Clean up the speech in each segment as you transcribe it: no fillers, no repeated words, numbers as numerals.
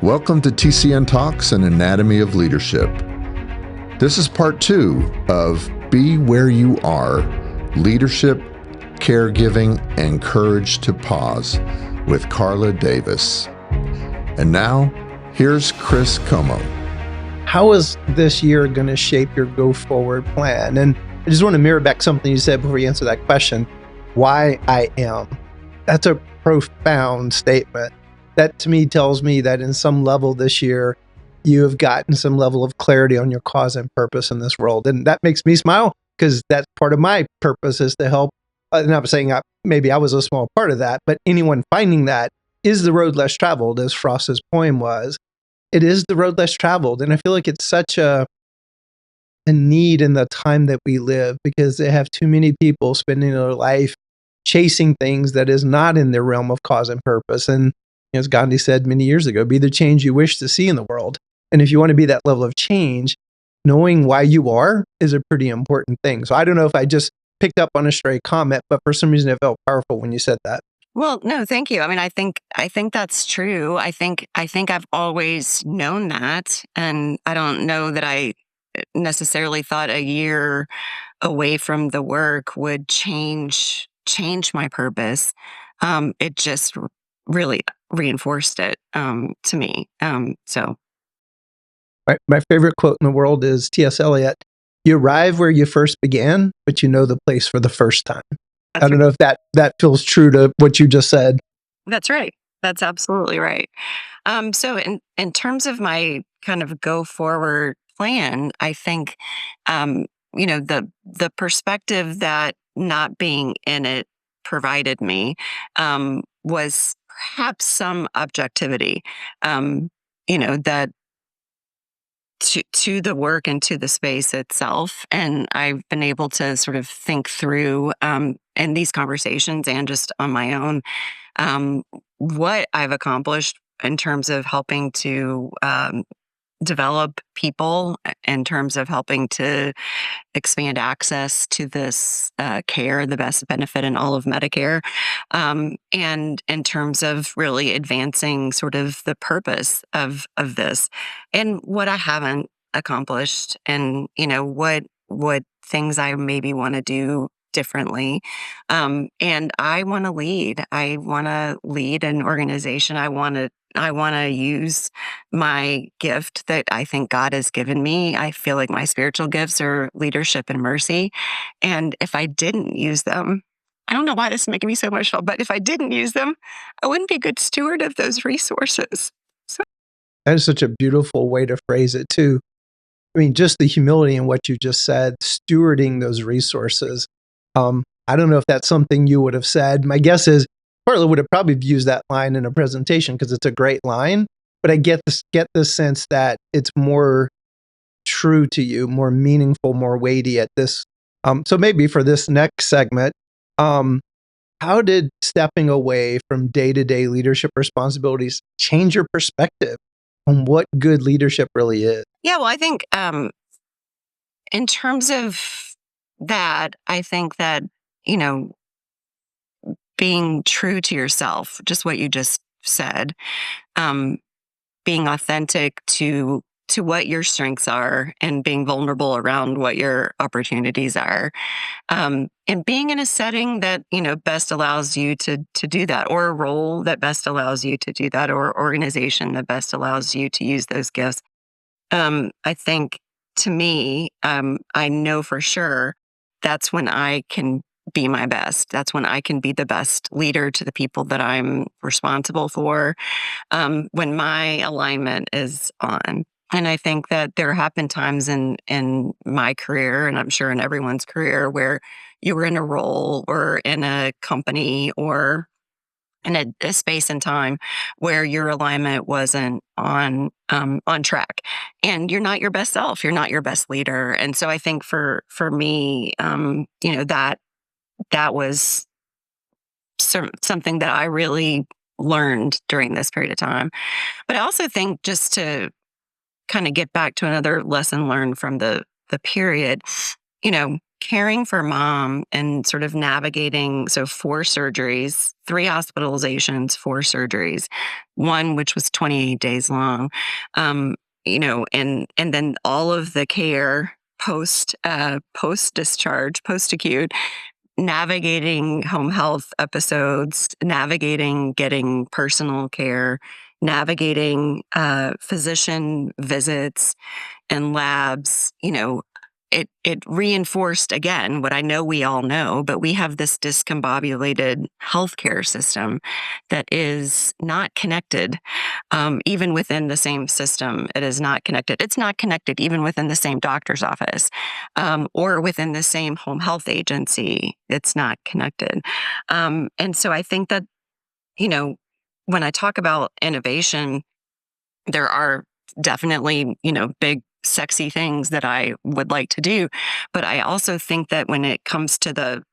Welcome to TCN Talks, an Anatomy of Leadership. This is part 2 of Be Where You Are, Leadership, Caregiving, and Courage to Pause with Carla Davis. And now, here's Chris Como. How is this year going to shape your go-forward plan? And I just want to mirror back something you said before you answer that question. Why I am. That's a profound statement. That to me tells me that in some level this year, you have gotten some level of clarity on your cause and purpose in this world. And that makes me smile because that's part of my purpose is to help. And I'm saying maybe I was a small part of that, but anyone finding that is the road less traveled, as Frost's poem was. It is the road less traveled. And I feel like it's such a need in the time that we live because they have too many people spending their life chasing things that is not in their realm of cause and purpose. And as Gandhi said many years ago, be the change you wish to see in the world. And if you want to be that level of change, knowing why you are is a pretty important thing. So I don't know if I just picked up on a stray comment, but for some reason it felt powerful when you said that. Well, no, thank you. I mean, I think that's true. I think I've always known that, and I don't know that I necessarily thought a year away from the work would change my purpose. It just really reinforced it to me. So, my favorite quote in the world is T.S. Eliot: "You arrive where you first began, but you know the place for the first time." I don't know if that feels true to what you just said. That's right. That's absolutely right. So in terms of my kind of go forward plan, I think, the perspective that not being in it provided me, was perhaps some objectivity, that to the work and to the space itself. And I've been able to sort of think through, in these conversations and just on my own, what I've accomplished in terms of helping to develop people, in terms of helping to expand access to this care, the best benefit in all of Medicare, and in terms of really advancing sort of the purpose of this, and what I haven't accomplished, and what things I maybe want to do differently. And I want to lead. I want to lead an organization. I want to use my gift that I think God has given me. I feel like my spiritual gifts are leadership and mercy. And if I didn't use them, I don't know why this is making me so emotional, but if I didn't use them, I wouldn't be a good steward of those resources. So That is such a beautiful way to phrase it too. I mean, just the humility in what you just said, stewarding those resources. I don't know if that's something you would have said. My guess is Carla would have probably used that line in a presentation because it's a great line, but I get this sense that it's more true to you, more meaningful, more weighty at this. So maybe for this next segment, how did stepping away from day-to-day leadership responsibilities change your perspective on what good leadership really is? yeah, well, I think in terms of that, I think that, being true to yourself, just what you just said, being authentic to what your strengths are and being vulnerable around what your opportunities are, and being in a setting that, best allows you to do that, or a role that best allows you to do that, or organization that best allows you to use those gifts. I think to me, I know for sure that's when I can be my best. That's when I can be the best leader to the people that I'm responsible for, when my alignment is on. And I think that there have been times in my career, and I'm sure in everyone's career, where you were in a role or in a company or in a space and time where your alignment wasn't on track, and you're not your best self, you're not your best leader. And so I think for me, that was something that I really learned during this period of time. But I also think, just to kind of get back to another lesson learned from the period, caring for mom and sort of navigating, so 4 surgeries, 3 hospitalizations, 4 surgeries, one which was 28 days long, and then all of the care post discharge, post acute, navigating home health episodes, navigating getting personal care, navigating physician visits and labs. It reinforced again what I know we all know, but we have this discombobulated healthcare system that is not connected. Even within the same system, it is not connected. It's not connected even within the same doctor's office, or within the same home health agency. It's not connected. And so I think that, you know, when I talk about innovation, there are definitely, big, sexy things that I would like to do. But I also think that when it comes to the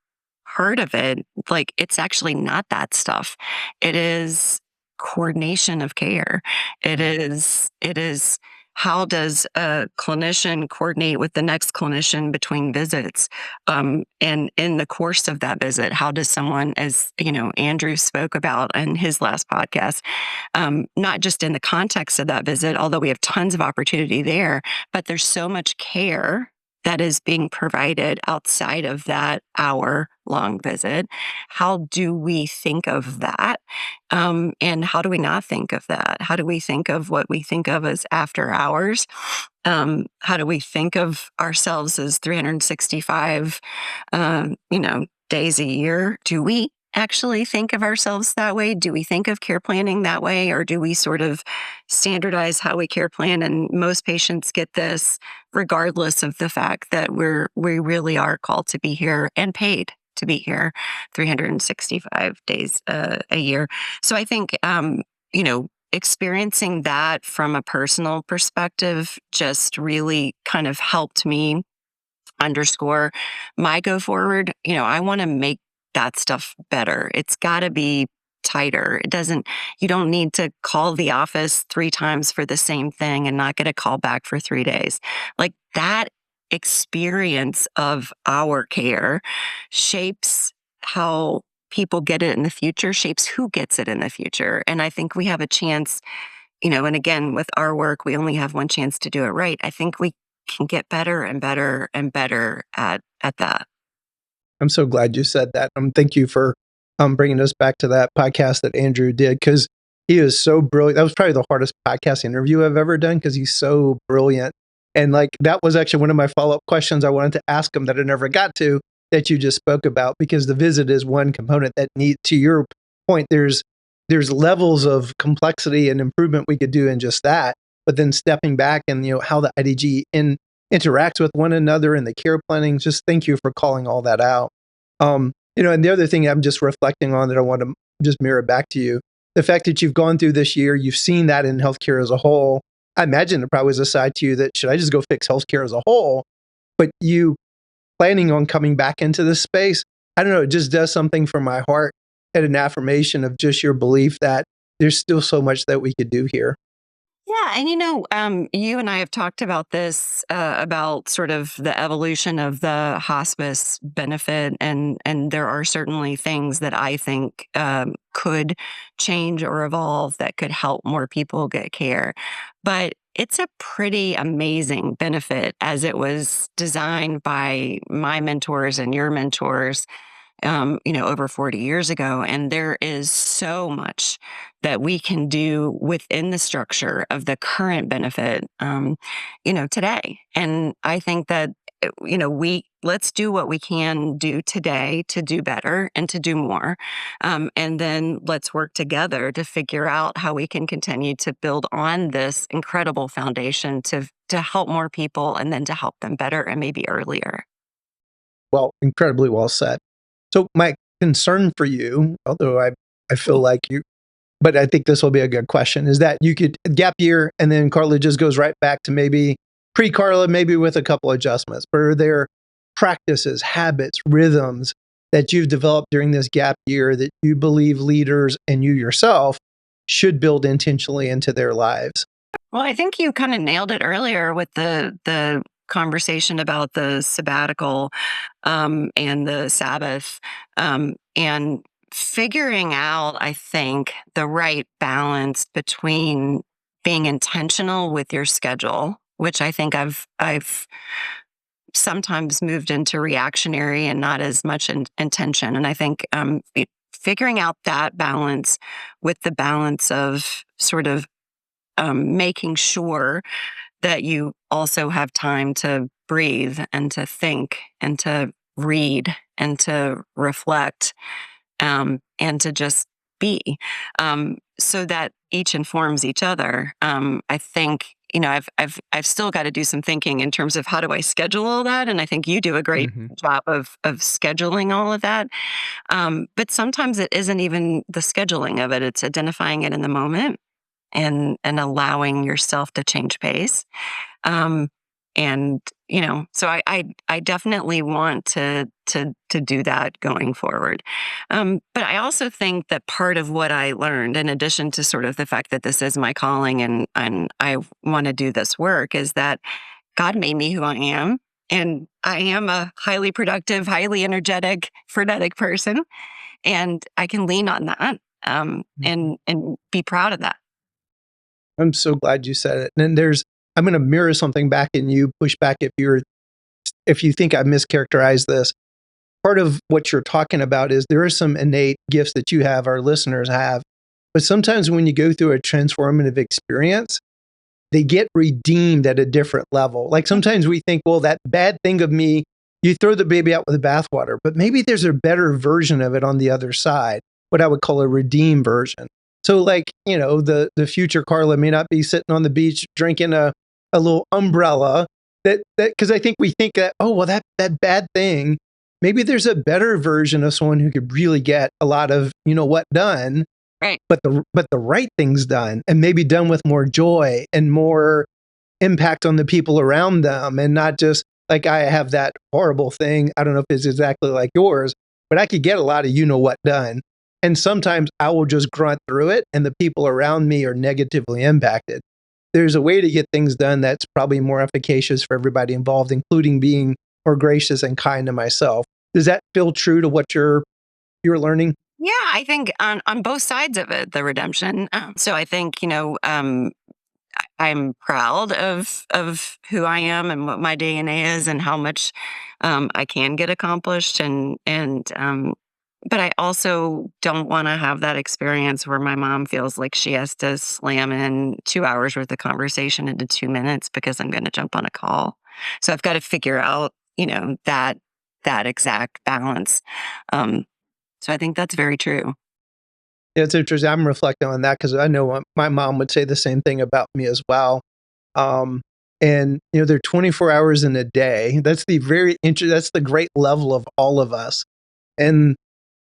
heart of it, like, it's actually not that stuff. It is coordination of care. It is how does a clinician coordinate with the next clinician between visits? And in the course of that visit, how does someone, as Andrew spoke about in his last podcast, not just in the context of that visit, although we have tons of opportunity there, but there's so much care that is being provided outside of that hour-long visit. How do we think of that? And how do we not think of that? How do we think of what we think of as after hours? How do we think of ourselves as 365, days a year? Do we actually think of ourselves that way? Do we think of care planning that way? Or do we sort of standardize how we care plan? And most patients get this regardless of the fact that we really are called to be here and paid to be here 365 days a year. So I think, experiencing that from a personal perspective just really kind of helped me underscore my go forward. I want to make that stuff better. It's got to be tighter. You don't need to call the office 3 times for the same thing and not get a call back for 3 days. Like, that experience of our care shapes how people get it in the future, shapes who gets it in the future. And I think we have a chance, and again, with our work, we only have one chance to do it right. I think we can get better and better and better at that. I'm so glad you said that. Thank you for bringing us back to that podcast that Andrew did, because he is so brilliant. That was probably the hardest podcast interview I've ever done, because he's so brilliant. And that was actually one of my follow-up questions I wanted to ask him that I never got to, that you just spoke about, because the visit is one component that to your point, there's levels of complexity and improvement we could do in just that. But then stepping back and how the IDG interacts with one another and the care planning. Just thank you for calling all that out. And the other thing I'm just reflecting on that I want to just mirror back to you, the fact that you've gone through this year, you've seen that in healthcare as a whole. I imagine there probably was a side to you that, should I just go fix healthcare as a whole? But you planning on coming back into this space, I don't know, it just does something for my heart, and an affirmation of just your belief that there's still so much that we could do here. Yeah. And, you and I have talked about this, about sort of the evolution of the hospice benefit. And there are certainly things that I think could change or evolve that could help more people get care. But it's a pretty amazing benefit as it was designed by my mentors and your mentors, over 40 years ago. And there is so much that we can do within the structure of the current benefit, today. And I think that, let's do what we can do today to do better and to do more. And then let's work together to figure out how we can continue to build on this incredible foundation to help more people, and then to help them better and maybe earlier. Well, incredibly well said. So my concern for you, although I feel like you, but I think this will be a good question, is that you could gap year and then Carla just goes right back to maybe pre-Carla, maybe with a couple adjustments. But are there practices, habits, rhythms that you've developed during this gap year that you believe leaders and you yourself should build intentionally into their lives? Well, I think you kind of nailed it earlier with the conversation about the sabbatical and the Sabbath, and figuring out, I think, the right balance between being intentional with your schedule, which I think I've sometimes moved into reactionary and not as much intention. And I think figuring out that balance with the balance of sort of making sure that you also have time to breathe and to think and to read and to reflect, and to just be, so that each informs each other. I think, I've still got to do some thinking in terms of how do I schedule all that, and I think you do a great job of scheduling all of that. But sometimes it isn't even the scheduling of it; it's identifying it in the moment and allowing yourself to change pace. Um, and so I definitely want to do that going forward. But I also think that part of what I learned, in addition to sort of the fact that this is my calling and I want to do this work, is that God made me who I am. And I am a highly productive, highly energetic, frenetic person. And I can lean on that, and be proud of that. I'm so glad you said it. And I'm going to mirror something back in you, push back if you think I've mischaracterized this. Part of what you're talking about is there are some innate gifts that you have, our listeners have, but sometimes when you go through a transformative experience, they get redeemed at a different level. Like sometimes we think, well, that bad thing of me, you throw the baby out with the bathwater, but maybe there's a better version of it on the other side, what I would call a redeemed version. So like, the future Carla may not be sitting on the beach drinking a little umbrella that because I think we think that, oh, well, that bad thing, maybe there's a better version of someone who could really get a lot of, what done, Right. but the right things done, and maybe done with more joy and more impact on the people around them, and not just like I have that horrible thing. I don't know if it's exactly like yours, but I could get a lot of what done. And sometimes I will just grunt through it and the people around me are negatively impacted. There's a way to get things done that's probably more efficacious for everybody involved, including being more gracious and kind to myself. Does that feel true to what you're learning? Yeah, I think on both sides of it, the redemption. So I think, I'm proud of who I am and what my DNA is and how much I can get accomplished, and but I also don't want to have that experience where my mom feels like she has to slam in 2 hours worth of conversation into 2 minutes because I'm going to jump on a call. So I've got to figure out, that exact balance. So I think that's very true. Yeah, it's interesting. I'm reflecting on that because I know my mom would say the same thing about me as well. Um, and there are 24 hours in a day. That's that's the great level of all of us. And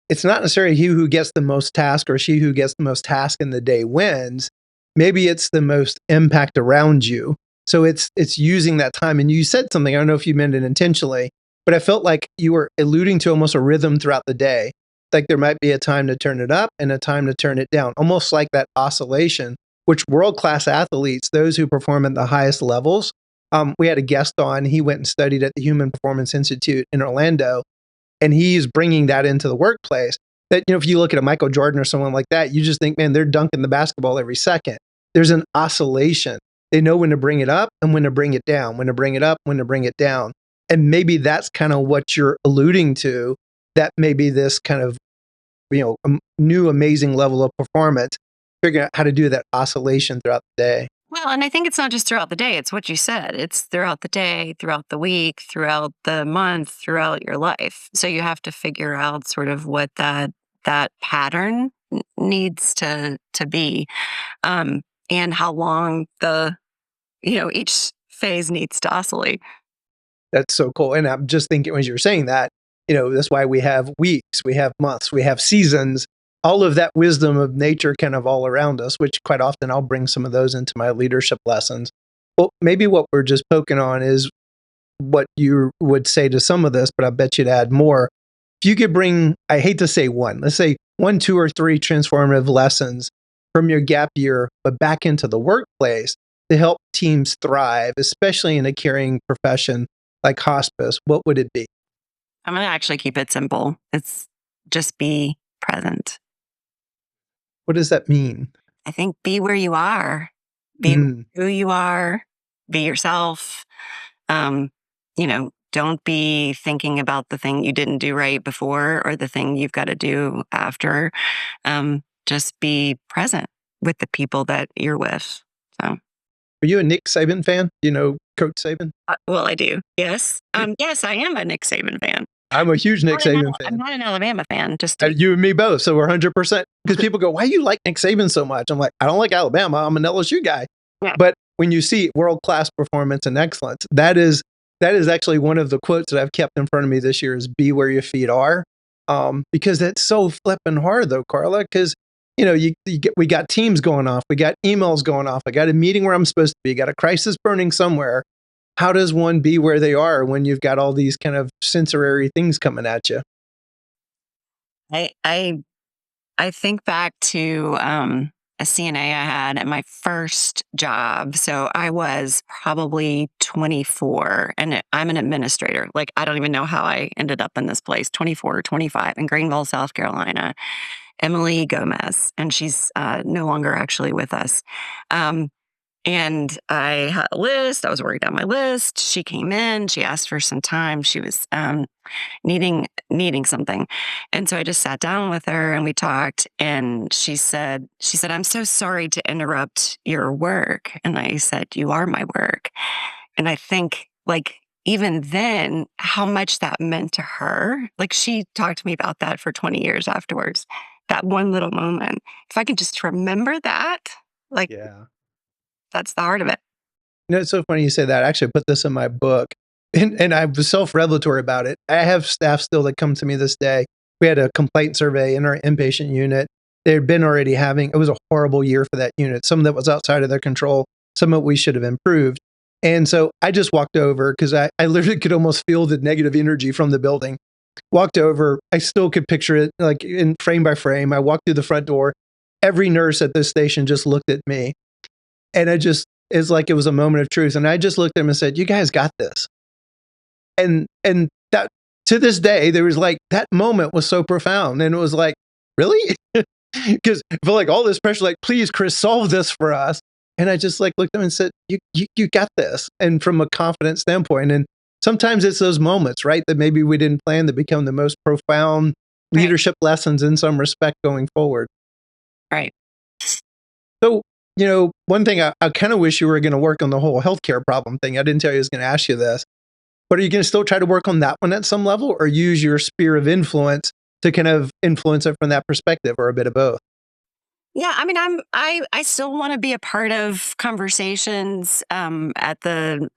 it's not necessarily he who gets the most task or she who gets the most task in the day wins. Maybe it's the most impact around you. So it's using that time. And you said something, I don't know if you meant it intentionally, but I felt like you were alluding to almost a rhythm throughout the day. Like there might be a time to turn it up and a time to turn it down, almost like that oscillation, which world-class athletes, those who perform at the highest levels, we had a guest on, he went and studied at the Human Performance Institute in Orlando, and he's bringing that into the workplace. That, if you look at a Michael Jordan or someone like that, you just think, man, they're dunking the basketball every second. There's an oscillation. They know when to bring it up and when to bring it down, when to bring it up, when to bring it down. And maybe that's kind of what you're alluding to, that maybe this kind of, new amazing level of performance, figuring out how to do that oscillation throughout the day. Well, and I think it's not just throughout the day. It's what you said. It's throughout the day, throughout the week, throughout the month, throughout your life. So you have to figure out sort of what that pattern needs to be, and how long each phase needs to oscillate. That's so cool. And I'm just thinking, as you're saying that, that's why we have weeks, we have months, we have seasons, all of that wisdom of nature kind of all around us, which quite often I'll bring some of those into my leadership lessons. Well, maybe what we're just poking on is what you would say to some of this, but I bet you'd add more. If you could bring, I hate to say one, let's say 1, 2, or 3 transformative lessons from your gap year, but back into the workplace to help teams thrive, especially in a caring profession like hospice, what would it be? I'm going to actually keep it simple. It's just be present. What does that mean? I think be where you are, be Mm, who you are, be yourself. Um, don't be thinking about the thing you didn't do right before or the thing you've got to do after. Just be present with the people that you're with. So, are you a Nick Saban fan? You know Coach Saban? well, I do. Yes. Yes, I am a Nick Saban fan. I'm a huge Nick Saban I'm fan. not an Alabama fan. Just to, You and me both. So we're 100%. Because people go, why you like Nick Saban so much? I'm like, I don't like Alabama. I'm an LSU guy. Yeah. But when you see world-class performance and excellence, that is actually one of the quotes that I've kept in front of me this year is be where your feet are. Because it's so flipping hard though, Carla, because we got teams going off, we got emails going off, I got a meeting where I'm supposed to be, got a crisis burning somewhere. How does one be where they are when you've got all these kind of sensory things coming at you? I think back to a CNA I had at my first job. So I was probably 24 and I'm an administrator. Like, I don't even know how I ended up in this place, 24 or 25 in Greenville, South Carolina. Emily Gomez, and she's no longer actually with us. And I had a list. I was working down my list. She came in. She asked for some time. She was needing something, and so I just sat down with her and we talked. And she said, "I'm so sorry to interrupt your work." And I said, "You are my work." And I think, like, even then, how much that meant to her. Like, she talked to me about that for 20 years afterwards. That one little moment. If I could just remember that, like, Yeah. that's the heart of it. It's so funny you say that. I actually put this in my book, and I was self-revelatory about it. I have staff still that come to me this day. We had a complaint survey in our inpatient unit. They'd been already having, it was a horrible year for that unit. Some of that was outside of their control. Some of it we should have improved. And so I just walked over because I literally could almost feel the negative energy from the building. Walked over. I still could picture it like in frame by frame. I walked through the front door. Every nurse at this station just looked at me. And it's like it was a moment of truth. And I just looked at them and said, "You guys got this." And that to this day, there was like that moment was so profound. And it was like, really? Because I feel like all this pressure, like, please, Chris, solve this for us. And I just like looked at them and said, you got this. And from a confident standpoint. And sometimes it's those moments, right, that maybe we didn't plan that become the most profound Right. leadership lessons in some respect going forward. Right. So, one thing I kind of wish you were going to work on the whole healthcare problem thing. I didn't tell you I was going to ask you this, but are you going to still try to work on that one at some level or use your sphere of influence to kind of influence it from that perspective or a bit of both? Yeah, I mean, I still want to be a part of conversations at the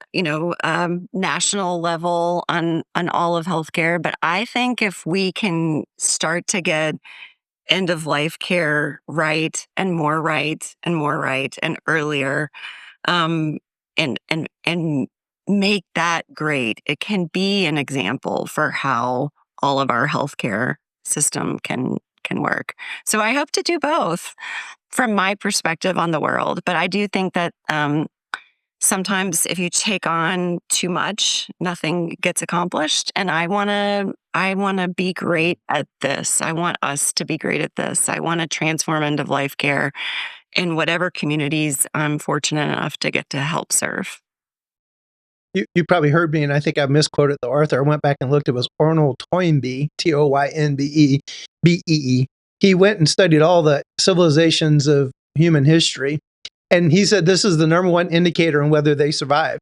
national level on all of healthcare. But I think if we can start to get end of life care right and more right and more right and earlier, um, and make that great, it can be an example for how all of our healthcare system can work. So I hope to do both from my perspective on the world. But I do think that sometimes if you take on too much, nothing gets accomplished. And I wanna be great at this. I want us to be great at this. I want to transform end of life care in whatever communities I'm fortunate enough to get to help serve. You probably heard me, and I think I misquoted the author. I went back and looked. It was Arnold Toynbee, Toynbee, Bee. He went and studied all the civilizations of human history, and he said this is the number one indicator on whether they survive.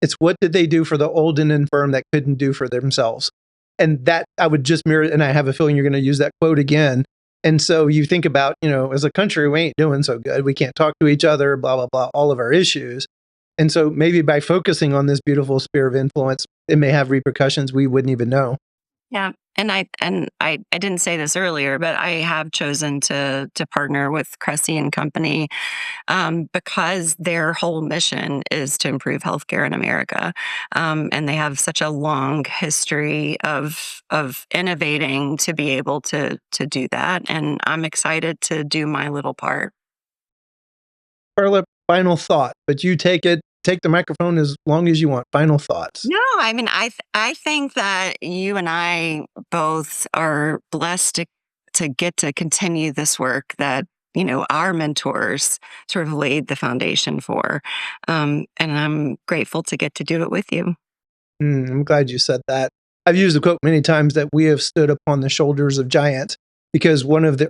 It's what did they do for the old and infirm that couldn't do for themselves. And that I would just mirror, and I have a feeling you're going to use that quote again. And so you think about, as a country, we ain't doing so good. We can't talk to each other, blah, blah, blah, all of our issues. And so maybe by focusing on this beautiful sphere of influence, it may have repercussions we wouldn't even know. Yeah. And I didn't say this earlier, but I have chosen to partner with Cressy and Company because their whole mission is to improve healthcare in America, and they have such a long history of innovating to be able to do that. And I'm excited to do my little part. Carla, final thought, but you take the microphone as long as you want. Final thoughts. No, I mean, I think that you and I both are blessed to get to continue this work that, our mentors sort of laid the foundation for. And I'm grateful to get to do it with you. I'm glad you said that. I've used the quote many times that we have stood upon the shoulders of giants, because one of the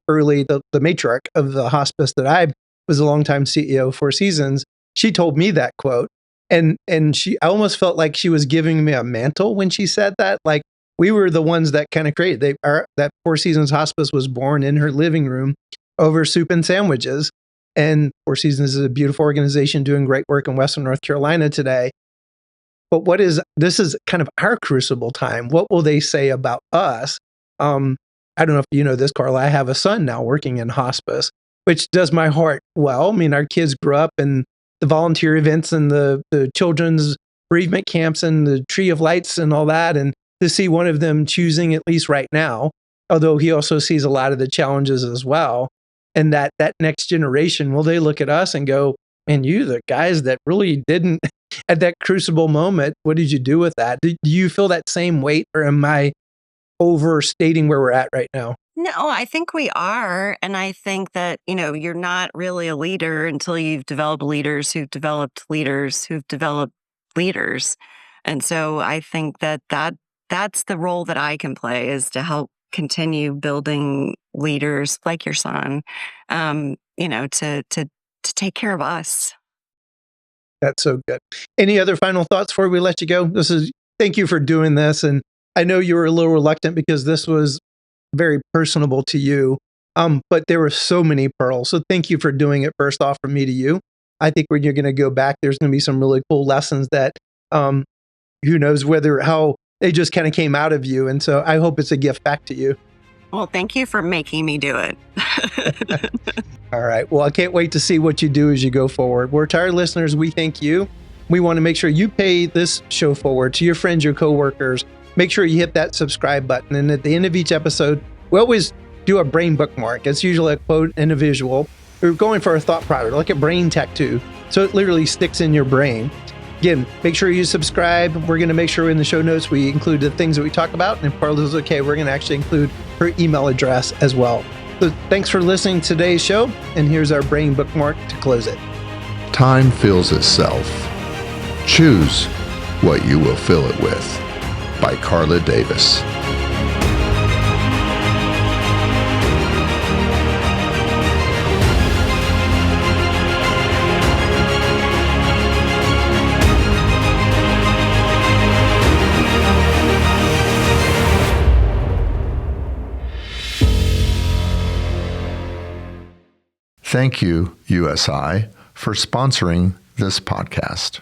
matriarch of the hospice that I was a longtime CEO, 4 Seasons, she told me that quote. And I almost felt like she was giving me a mantle when she said that. Like, we were the ones that kind of created that 4 Seasons Hospice was born in her living room over soup and sandwiches. And 4 Seasons is a beautiful organization doing great work in Western North Carolina today. But this is kind of our crucible time. What will they say about us? I don't know if you know this, Carla. I have a son now working in hospice, which does my heart well. I mean, our kids grew up in the volunteer events and the children's bereavement camps and the Tree of Lights and all that. And to see one of them choosing, at least right now, although he also sees a lot of the challenges as well. And that next generation, will they look at us and go, man, you the guys that really didn't at that crucible moment, what did you do with that? Do you feel that same weight, or am I overstating where we're at right now? No, I think we are. And I think that, you're not really a leader until you've developed leaders who've developed leaders who've developed leaders. And so I think that's the role that I can play, is to help continue building leaders like your son, to take care of us. That's so good. Any other final thoughts before we let you go? Thank you for doing this. And I know you were a little reluctant because this was very personable to you. But there were so many pearls. So thank you for doing it, first off, from me to you. I think when you're going to go back, there's going to be some really cool lessons that who knows how they just kind of came out of you. And so I hope it's a gift back to you. Well, thank you for making me do it. All right. Well, I can't wait to see what you do as you go forward. We're to our listeners, we thank you. We want to make sure you pay this show forward to your friends, your coworkers. Make sure you hit that subscribe button. And at the end of each episode, we always do a brain bookmark. It's usually a quote and a visual. We're going for a thought product, like a brain tattoo. So it literally sticks in your brain. Again, make sure you subscribe. We're going to make sure in the show notes we include the things that we talk about. And if Carla's okay, we're going to actually include her email address as well. So thanks for listening to today's show. And here's our brain bookmark to close it. Time fills itself. Choose what you will fill it with. By Carla Davis. Thank you, USI, for sponsoring this podcast.